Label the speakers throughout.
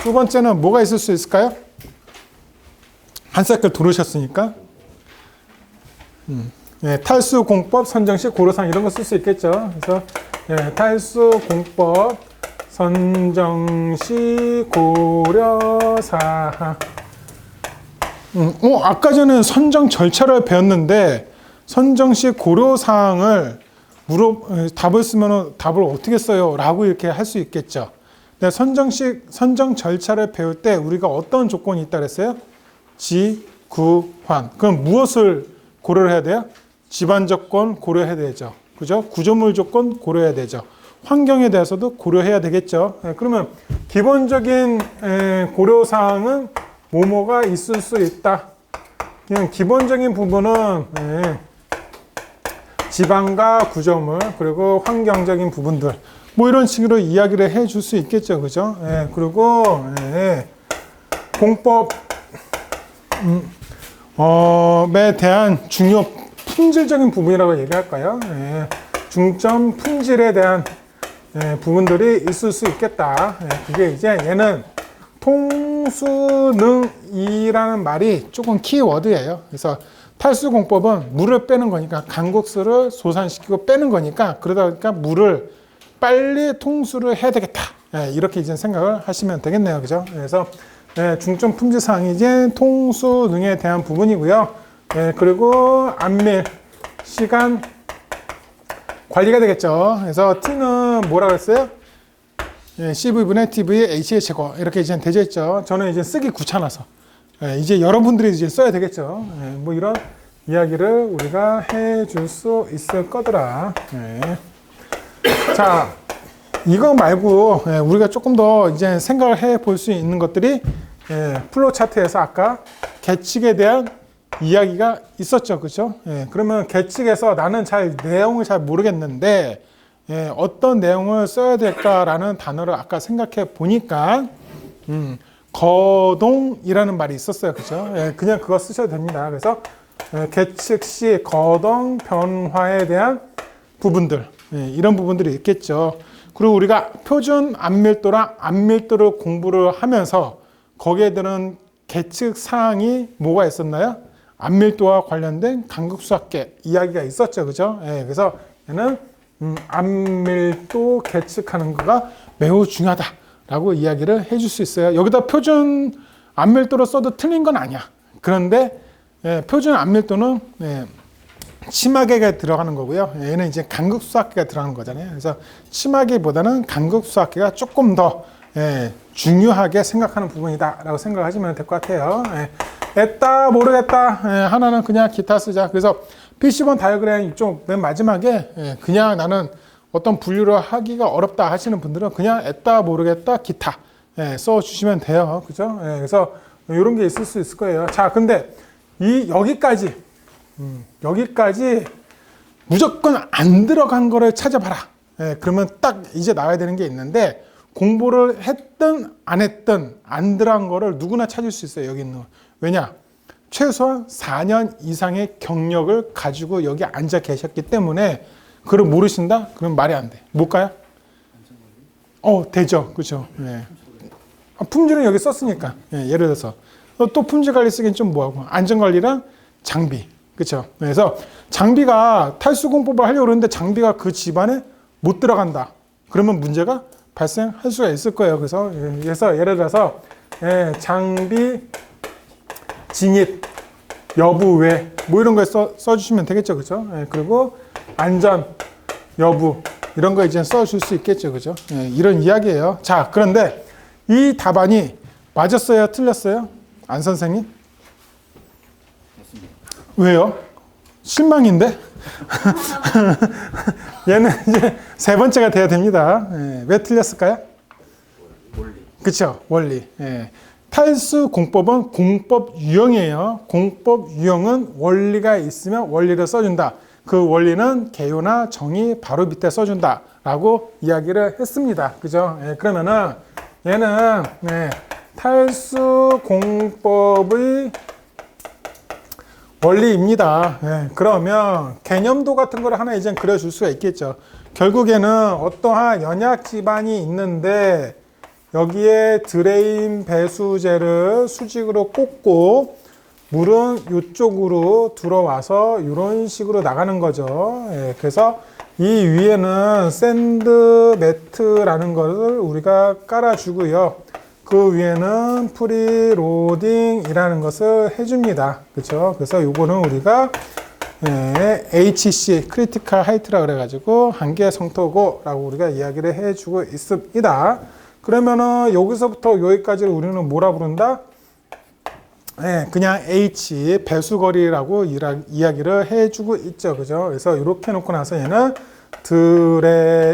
Speaker 1: 두 번째는 뭐가 있을 수 있을까요? 한 사이클 돌으셨으니까. 예, 탈수 공법, 선정식, 고려사항 이런 거 쓸 수 있겠죠. 그래서 예, 탈수 공법, 선정식, 고려사항. 아까 전에 선정 절차를 배웠는데 선정식 고려사항을 답을 쓰면 답을 어떻게 써요? 라고 이렇게 할 수 있겠죠. 근데 선정 절차를 배울 때 우리가 어떤 조건이 있다 그랬어요? 지구환. 그럼 무엇을 고려를 해야 돼요? 집안 조건 고려해야 되죠. 그죠? 구조물 조건 고려해야 되죠. 환경에 대해서도 고려해야 되겠죠. 그러면 기본적인 고려사항은 뭐뭐가 있을 수 있다. 그냥 기본적인 부분은 지방과 구조물 그리고 환경적인 부분들 뭐 이런 식으로 이야기를 해줄 수 있겠죠. 그죠? 그리고 공법에 대한 중요 품질적인 부분이라고 얘기할까요? 중점 품질에 대한 부분들이 있을 수 있겠다. 그게 이제 얘는 통수능이라는 말이 조금 키워드예요. 그래서 탈수공법은 물을 빼는 거니까 강국수를 소산시키고 빼는 거니까 그러다 보니까 물을 빨리 통수를 해야 되겠다. 이렇게 이제 생각을 하시면 되겠네요. 그죠? 그래서 중점 품질 사항이 이제 통수능에 대한 부분이고요. 그리고 안밀 시간 관리가 되겠죠. 그래서 T는 뭐라고 했어요? CV분의 TV, H의 제거 이렇게 이제 되어 있죠. 저는 이제 쓰기 귀찮아서 이제 여러분들이 이제 써야 되겠죠. 뭐 이런 이야기를 우리가 해줄 수 있을 거더라. 자, 이거 말고 우리가 조금 더 이제 생각을 해볼 수 있는 것들이 플로우 차트에서 아까 계측에 대한 이야기가 있었죠, 그렇죠? 그러면 계측에서 나는 내용을 잘 모르겠는데 어떤 내용을 써야 될까라는 단어를 아까 생각해 보니까 거동이라는 말이 있었어요, 그렇죠? 그냥 그거 쓰셔도 됩니다. 그래서 계측 시 거동 변화에 대한 부분들 이런 부분들이 있겠죠. 그리고 우리가 표준 안밀도랑 안밀도를 공부를 하면서 거기에 드는 계측 사항이 뭐가 있었나요? 안밀도와 관련된 간극수학계 이야기가 있었죠, 그죠? 그래서 얘는 안밀도 계측하는 거가 매우 중요하다라고 이야기를 해줄 수 있어요. 여기다 표준 안밀도로 써도 틀린 건 아니야. 그런데 표준 안밀도는 심하게가 들어가는 거고요. 얘는 이제 간극수학계가 들어가는 거잖아요. 그래서 심하게보다는 간극수학계가 조금 더 중요하게 생각하는 부분이다라고 생각하시면 될 것 같아요. 했다 모르겠다 하나는 그냥 기타 쓰자. 그래서 PC본 다이어그램 이쪽 맨 마지막에 그냥 나는 어떤 분류를 하기가 어렵다 하시는 분들은 그냥 했다 모르겠다 기타 써주시면 돼요. 그죠? 그래서 이런 게 있을 수 있을 거예요. 자, 근데 여기까지 무조건 안 들어간 거를 찾아봐라. 그러면 딱 이제 나와야 되는 게 있는데 공부를 했든 안 했든 안 들어간 거를 누구나 찾을 수 있어요. 여기 있는 거. 왜냐? 최소한 4년 이상의 경력을 가지고 여기 앉아 계셨기 때문에 그걸 모르신다? 그럼 말이 안 돼. 뭘까요? 되죠. 그렇죠. 품질은 여기 썼으니까. 예를 들어서 또 품질 관리 쓰기엔 좀 뭐하고 안전관리랑 장비. 그렇죠. 그래서 장비가 탈수공법을 하려고 그러는데 장비가 그 집안에 못 들어간다. 그러면 문제가 발생할 수가 있을 거예요. 그래서 예를 들어서 장비 진입 여부 왜 뭐 이런 거에 써주시면 되겠죠. 그죠? 그리고 안전 여부 이런 거 이제 써줄 수 있겠죠. 그죠? 이런 이야기예요. 자, 그런데 이 답안이 맞았어요? 틀렸어요? 안 선생님? 맞습니다. 왜요? 실망인데? 얘는 이제 세 번째가 돼야 됩니다. 왜 틀렸을까요? 원리. 그쵸? 원리. 탈수 공법은 공법 유형이에요. 공법 유형은 원리가 있으면 원리를 써준다. 그 원리는 개요나 정의 바로 밑에 써준다. 라고 이야기를 했습니다. 그죠? 그러면은 얘는 탈수 공법의 원리입니다. 그러면 개념도 같은 걸 하나 이제 그려줄 수가 있겠죠. 결국에는 어떠한 연약 집안이 있는데 여기에 드레인 배수제를 수직으로 꽂고 물은 이쪽으로 들어와서 이런 식으로 나가는 거죠. 예, 그래서 이 위에는 샌드 매트라는 것을 우리가 깔아주고요. 그 위에는 프리로딩이라는 것을 해줍니다. 그렇죠? 그래서 요거는 우리가 HC, 크리티컬 하이트라 그래가지고 한계 성토고라고 우리가 이야기를 해주고 있습니다. 그러면은 여기서부터 여기까지를 우리는 뭐라 부른다? 그냥 H, 배수거리라고 이야기를 해주고 있죠. 그죠? 그래서 이렇게 놓고 나서 얘는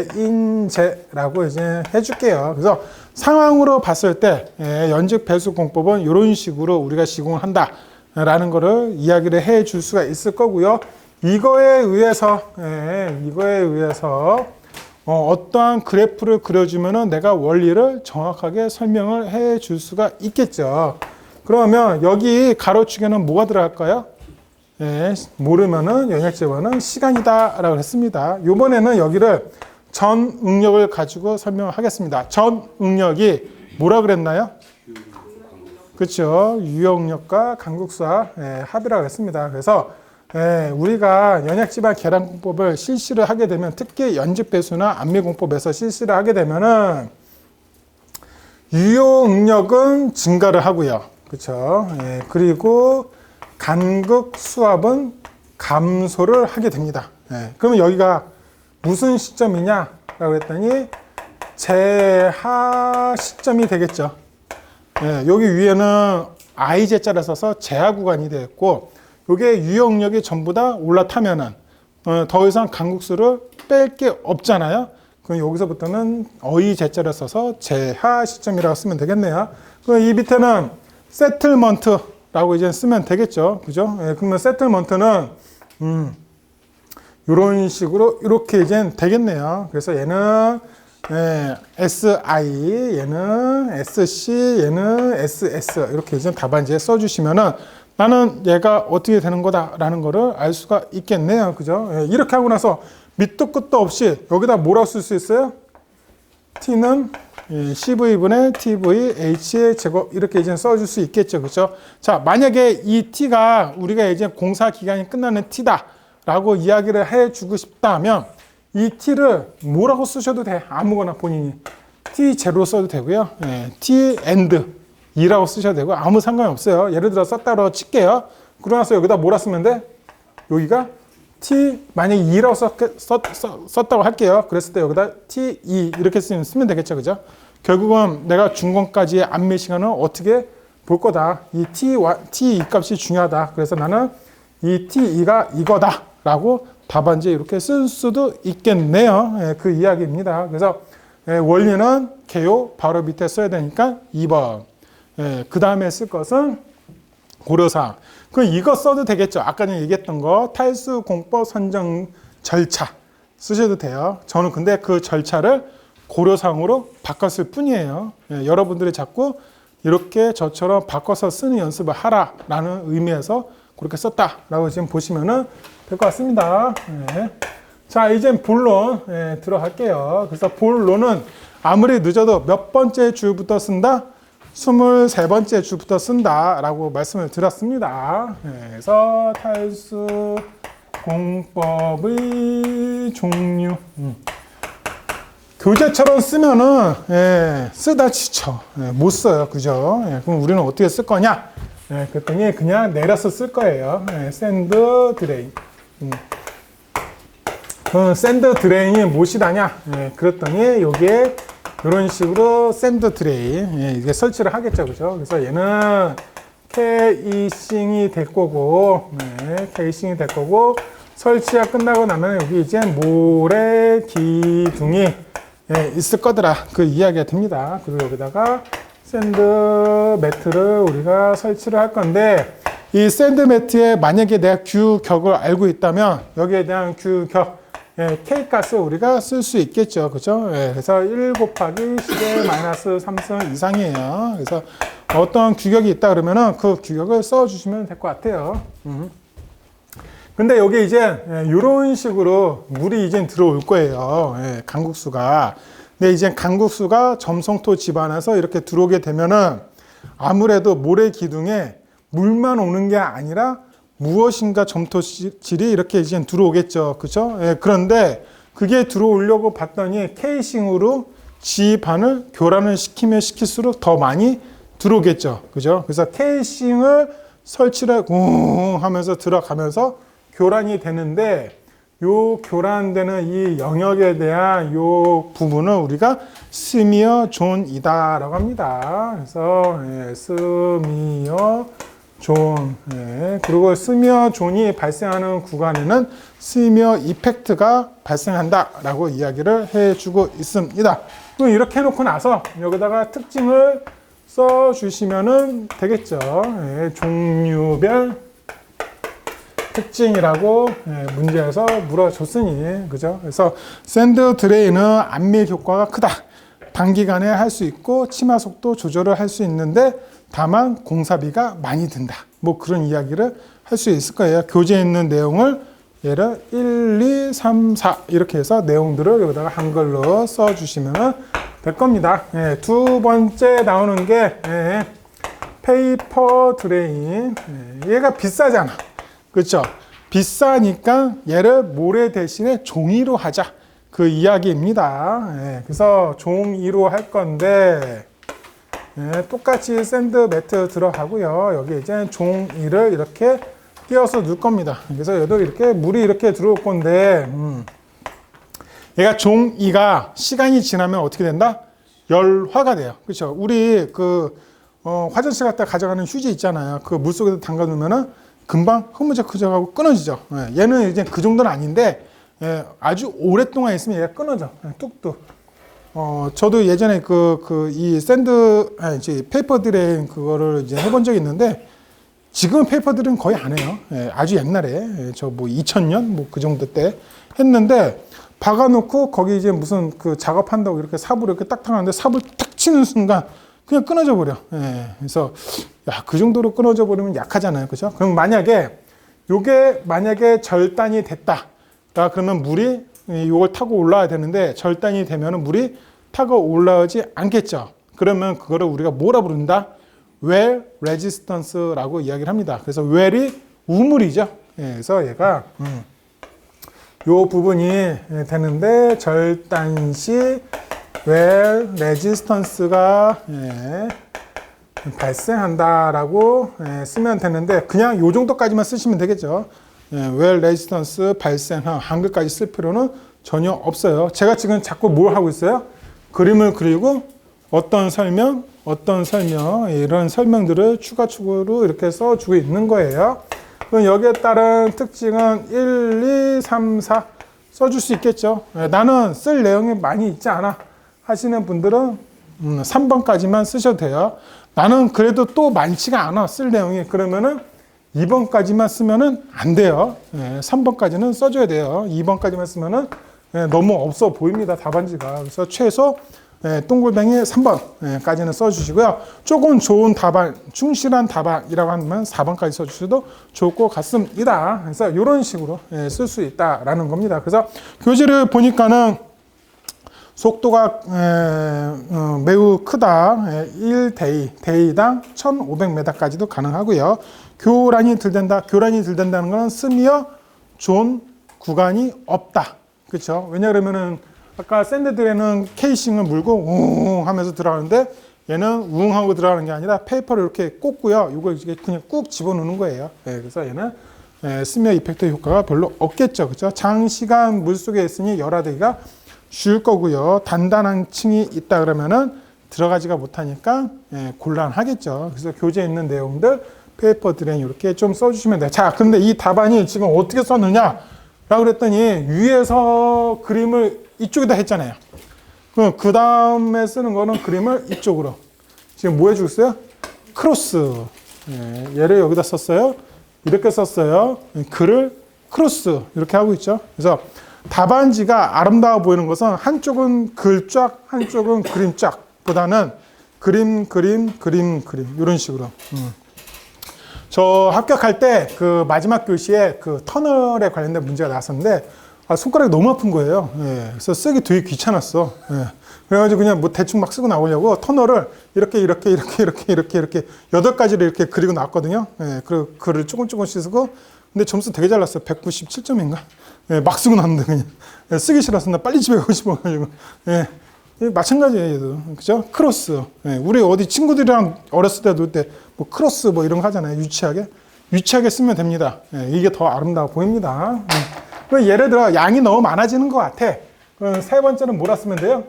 Speaker 1: 드레인제라고 이제 해줄게요. 그래서 상황으로 봤을 때 연직 배수 공법은 이런 식으로 우리가 시공을 한다라는 거를 이야기를 해줄 수가 있을 거고요. 이거에 의해서 어떠한 그래프를 그려주면은 내가 원리를 정확하게 설명을 해줄 수가 있겠죠. 그러면 여기 가로축에는 뭐가 들어갈까요? 모르면은 영역제곱은 시간이다 라고 했습니다. 이번에는 여기를 전 응력을 가지고 설명하겠습니다. 전 응력이 뭐라 그랬나요? 그렇죠. 유역력과 간극수와 합이라고 했습니다. 그래서 우리가 연약지방 계량공법을 실시를 하게 되면 특히 연직배수나 압밀공법에서 실시를 하게 되면은 유효응력은 증가를 하고요. 그렇죠. 그리고 간극 수압은 감소를 하게 됩니다. 그러면 여기가 무슨 시점이냐라고 했더니 제하 시점이 되겠죠. 여기 위에는 IZ자를 써서 제하 구간이 되었고, 이게 유역력이 전부 다 올라타면은 더 이상 간극수를 뺄 게 없잖아요. 그럼 여기서부터는 IZ자를 써서 제하 시점이라고 쓰면 되겠네요. 그럼 이 밑에는 세틀먼트라고 이제 쓰면 되겠죠. 그죠? 그러면 세틀먼트는 이런 식으로 이렇게 이제 되겠네요. 그래서 얘는 SI, 얘는 SC, 얘는 SS 이렇게 이제 답안지에 써주시면은 나는 얘가 어떻게 되는 거다라는 거를 알 수가 있겠네요. 그죠? 이렇게 하고 나서 밑도 끝도 없이 여기다 뭐라고 쓸 수 있어요? T는 CV분의 TV, H의 제곱 이렇게 이제 써줄 수 있겠죠. 그죠? 자, 만약에 이 T가 우리가 이제 공사 기간이 끝나는 T다 라고 이야기를 해주고 싶다면 이 T를 뭐라고 쓰셔도 돼. 아무거나 본인이. T0로 써도 되고요. T end 2라고 쓰셔도 되고 아무 상관이 없어요. 예를 들어 썼다고 칠게요. 그러고 나서 여기다 뭐라 쓰면 돼? 여기가 T 만약에 2라고 썼다고 할게요. 그랬을 때 여기다 T2 이렇게 쓰면 되겠죠. 그죠? 결국은 내가 중간까지의 안밀 시간을 어떻게 볼 거다. 이 T2 값이 중요하다. 그래서 나는 이 T2가 이거다 라고 답안지에 이렇게 쓸 수도 있겠네요. 그 이야기입니다. 그래서 원리는 개요 바로 밑에 써야 되니까 2번. 그 다음에 쓸 것은 고려사항. 그럼 이거 써도 되겠죠. 아까 전에 얘기했던 거 탈수 공법 선정 절차 쓰셔도 돼요. 저는 근데 그 절차를 고려사항으로 바꿨을 뿐이에요. 여러분들이 자꾸 이렇게 저처럼 바꿔서 쓰는 연습을 하라라는 의미에서 그렇게 썼다라고 지금 보시면은 될 것 같습니다. 자, 이제 본론 들어갈게요. 그래서 본론은 아무리 늦어도 몇 번째 줄부터 쓴다? 23번째 줄부터 쓴다라고 말씀을 드렸습니다. 그래서 탈수 공법의 종류. 교재처럼 쓰면은 쓰다 지쳐. 못 써요. 그죠? 그럼 우리는 어떻게 쓸 거냐? 그랬더니 그냥 내려서 쓸 거예요. 샌드 드레인. 샌드 드레인이 무엇이다냐? 그랬더니 여기에 이런 식으로 샌드 드레인 이게 설치를 하겠죠. 그죠? 그래서 얘는 케이싱이 될 거고, 케이싱이 될 거고, 설치가 끝나고 나면 여기 이제 모래 기둥이 있을 거더라. 그 이야기가 됩니다. 그리고 여기다가 샌드 매트를 우리가 설치를 할 건데, 이 샌드 매트에 만약에 내가 규격을 알고 있다면 여기에 대한 규격 K 값을 우리가 쓸 수 있겠죠. 그죠? 그래서 1 곱하기 10의 마이너스 3승 이상이에요. 그래서 어떤 규격이 있다 그러면은 그 규격을 써주시면 될 것 같아요. 근데 여기 이제 이런 식으로 물이 이제 들어올 거예요. 강국수가. 근데 이제 강국수가 점성토 집안에서 이렇게 들어오게 되면은 아무래도 모래 기둥에 물만 오는 게 아니라 무엇인가 점토질이 이렇게 이제 들어오겠죠. 그죠? 예, 그런데 그게 들어오려고 봤더니 케이싱으로 지반을 교란을 시키면 시킬수록 더 많이 들어오겠죠. 그죠? 그래서 케이싱을 설치를 하면서 들어가면서 교란이 되는데 요 교란되는 이 영역에 대한 요 부분을 우리가 스미어 존이다라고 합니다. 그래서 스미어 존, 그리고 스미어 존이 발생하는 구간에는 스미어 이펙트가 발생한다라고 이야기를 해주고 있습니다. 그럼 이렇게 해놓고 나서 여기다가 특징을 써주시면 되겠죠. 종류별 특징이라고 문제에서 물어줬으니, 그죠? 그래서 샌드 드레인은 안밀 효과가 크다. 단기간에 할 수 있고 치마 속도 조절을 할 수 있는데 다만 공사비가 많이 든다. 뭐 그런 이야기를 할 수 있을 거예요. 교재에 있는 내용을 얘를 1, 2, 3, 4 이렇게 해서 내용들을 여기다가 한글로 써주시면 될 겁니다. 두 번째 나오는 게 페이퍼 드레인. 얘가 비싸잖아. 그렇죠? 비싸니까 얘를 모래 대신에 종이로 하자. 그 이야기입니다. 그래서 종이로 할 건데 똑같이 샌드 매트 들어가고요. 여기 이제 종이를 이렇게 띄어서 넣을 겁니다. 그래서 얘도 이렇게 물이 이렇게 들어올 건데 얘가 종이가 시간이 지나면 어떻게 된다? 열화가 돼요. 그렇죠? 우리 그 화장실 갔다 가져가는 휴지 있잖아요. 그 물속에서 담가 놓으면은 금방 흐무적흐적하고 끊어지죠. 얘는 이제 그 정도는 아닌데 아주 오랫동안 있으면 얘가 끊어져. 뚝뚝. 저도 예전에 이 페이퍼 드레인 그거를 이제 해본 적이 있는데 지금은 페이퍼 드레인 거의 안 해요. 아주 옛날에 저 뭐 2000년 뭐 그 정도 때 했는데 박아놓고 거기 이제 무슨 그 작업한다고 이렇게 삽으로 이렇게 딱 타는데 삽을 탁 치는 순간 그냥 끊어져 버려. 그래서 야, 그 정도로 끊어져 버리면 약하잖아요. 그죠? 그럼 요게 만약에 절단이 됐다. 그러면 물이 이걸 타고 올라와야 되는데 절단이 되면 물이 타고 올라오지 않겠죠. 그러면 그거를 우리가 뭐라 부른다? well resistance라고 이야기를 합니다. 그래서 well이 우물이죠. 그래서 얘가 요 부분이 되는데 절단 시 well resistance가 발생한다라고 쓰면 되는데 그냥 요 정도까지만 쓰시면 되겠죠. well resistance 발생한 한글까지 쓸 필요는 전혀 없어요. 제가 지금 자꾸 뭘 하고 있어요? 그림을 그리고 어떤 설명 이런 설명들을 추가로 이렇게 써주고 있는 거예요. 그럼 여기에 따른 특징은 1, 2, 3, 4 써줄 수 있겠죠. 나는 쓸 내용이 많이 있지 않아 하시는 분들은 3번까지만 쓰셔도 돼요. 나는 그래도 또 많지가 않아 쓸 내용이. 그러면은 2번까지만 쓰면은 안 돼요. 3번까지는 써줘야 돼요. 2번까지만 쓰면은 너무 없어 보입니다. 답안지가. 그래서 최소 동글뱅이 3번까지는 써주시고요. 조금 좋은 답안, 충실한 답안이라고 하면 4번까지 써주셔도 좋을 것 같습니다. 그래서 이런 식으로 쓸 수 있다라는 겁니다. 그래서 교재를 보니까는 속도가 매우 크다. 1데이당 1500m까지도 가능하고요. 교란이 들된다는 것은 스미어 존 구간이 없다. 그렇죠? 왜냐하면은 아까 샌드들에는 케이싱을 물고 웅 하면서 들어가는데 얘는 웅 하고 들어가는 게 아니라 페이퍼를 이렇게 꽂고요. 이걸 그냥 꾹 집어넣는 거예요. 그래서 얘는 스미어 이펙트 효과가 별로 없겠죠. 그렇죠? 장시간 물 속에 있으니 열화되기가 쉬울 거고요. 단단한 층이 있다 그러면은 들어가지가 못하니까 곤란하겠죠. 그래서 교재에 있는 내용들 페이퍼 드레인 이렇게 좀 써주시면 돼요. 자, 근데 이 답안이 지금 어떻게 썼느냐? 라고 그랬더니 위에서 그림을 이쪽에다 했잖아요. 그 다음에 쓰는 거는 그림을 이쪽으로. 지금 뭐 해주고 있어요? 크로스. 얘를 여기다 썼어요. 이렇게 썼어요. 글을 크로스. 이렇게 하고 있죠. 그래서 답안지가 아름다워 보이는 것은 한쪽은 글 쫙, 한쪽은 그림 쫙 보다는 그림 이런 식으로. 저 합격할 때 그 마지막 교시에 그 터널에 관련된 문제가 나왔었는데 손가락이 너무 아픈 거예요. 예, 그래서 쓰기 되게 귀찮았어. 예, 그래가지고 그냥 뭐 대충 막 쓰고 나오려고 터널을 이렇게 8가지를 이렇게 그리고 나왔거든요. 예, 그리고 글을 조금씩 쓰고, 근데 점수 되게 잘 났어요. 197점인가? 예, 막 쓰고 나왔는데 그냥 예, 쓰기 싫어서 나 빨리 집에 가고 싶어가지고. 예, 마찬가지예요, 얘도. 그죠? 크로스. 예, 우리 어디 친구들이랑 어렸을 때 놀 때 뭐 크로스 뭐 이런 거 하잖아요. 유치하게 쓰면 됩니다. 예, 이게 더 아름다워 보입니다. 예를 들어 양이 너무 많아지는 것 같아. 세 번째는 뭐라 쓰면 돼요?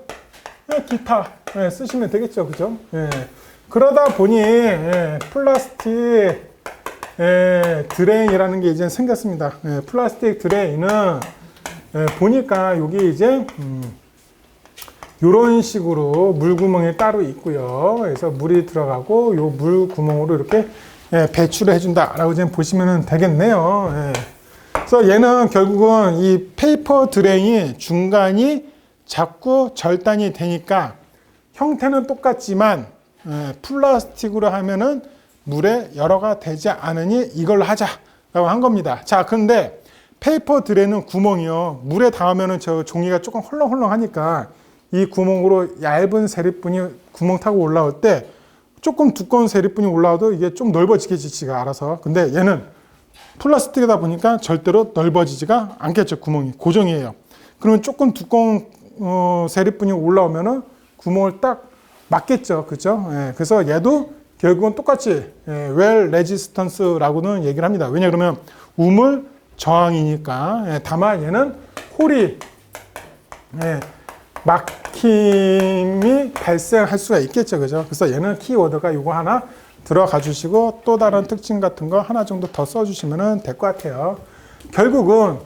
Speaker 1: 기타 쓰시면 되겠죠, 그죠? 그러다 보니 플라스틱 드레인이라는 게 이제 생겼습니다. 플라스틱 드레인은 보니까 여기 이제 이런 식으로 물구멍이 따로 있고요. 그래서 물이 들어가고 이 물구멍으로 이렇게 배출을 해준다라고 지금 보시면 되겠네요. 그래서 얘는 결국은 이 페이퍼 드레인이 중간이 자꾸 절단이 되니까 형태는 똑같지만 플라스틱으로 하면은 물에 열어가 되지 않으니 이걸 하자라고 한 겁니다. 자, 그런데 페이퍼 드레인은 구멍이요. 물에 닿으면은 저 종이가 조금 헐렁헐렁하니까 이 구멍으로 얇은 세립분이 구멍 타고 올라올 때 조금 두꺼운 세립분이 올라와도 이게 좀 넓어지겠지, 지가 알아서. 근데 얘는 플라스틱이다 보니까 절대로 넓어지지가 않겠죠. 구멍이 고정이에요. 그러면 조금 두꺼운 세립분이 올라오면은 구멍을 딱 막겠죠, 그죠? 그래서 얘도 결국은 똑같이 well resistance라고는 얘기를 합니다. 왜냐 그러면 우물 저항이니까. 다만 얘는 홀이 막힘이 발생할 수가 있겠죠, 그죠? 그래서 얘는 키워드가 이거 하나 들어가 주시고 또 다른 특징 같은 거 하나 정도 더 써주시면 될 것 같아요. 결국은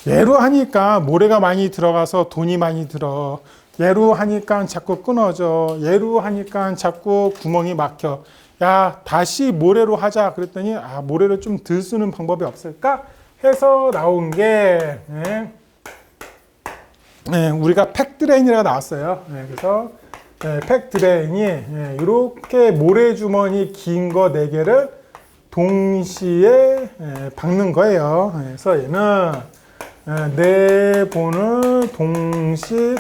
Speaker 1: 얘로 하니까 모래가 많이 들어가서 돈이 많이 들어. 얘로 하니까 자꾸 끊어져. 얘로 하니까 자꾸 구멍이 막혀. 야, 다시 모래로 하자. 그랬더니 모래를 좀 덜 쓰는 방법이 없을까? 해서 나온 게 우리가 팩드레인이라고 나왔어요. 그래서 팩드레인이 이렇게 모래주머니 긴 거 4개를 동시에 박는 거예요. 그래서 얘는 4번을 동시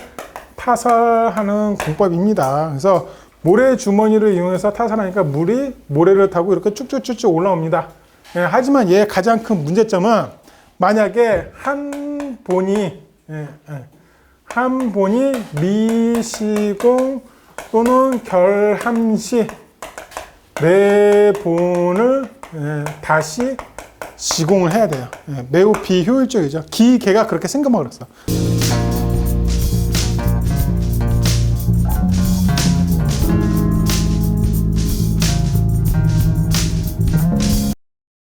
Speaker 1: 타설하는 공법입니다. 그래서 모래주머니를 이용해서 타설하니까 물이 모래를 타고 이렇게 쭉쭉쭉쭉 올라옵니다. 하지만 얘의 가장 큰 문제점은 만약에 한 본이 미시공 또는 결함시 4본을 다시 시공을 해야 돼요. 매우 비효율적이죠. 기계가 그렇게 생각만 그랬어.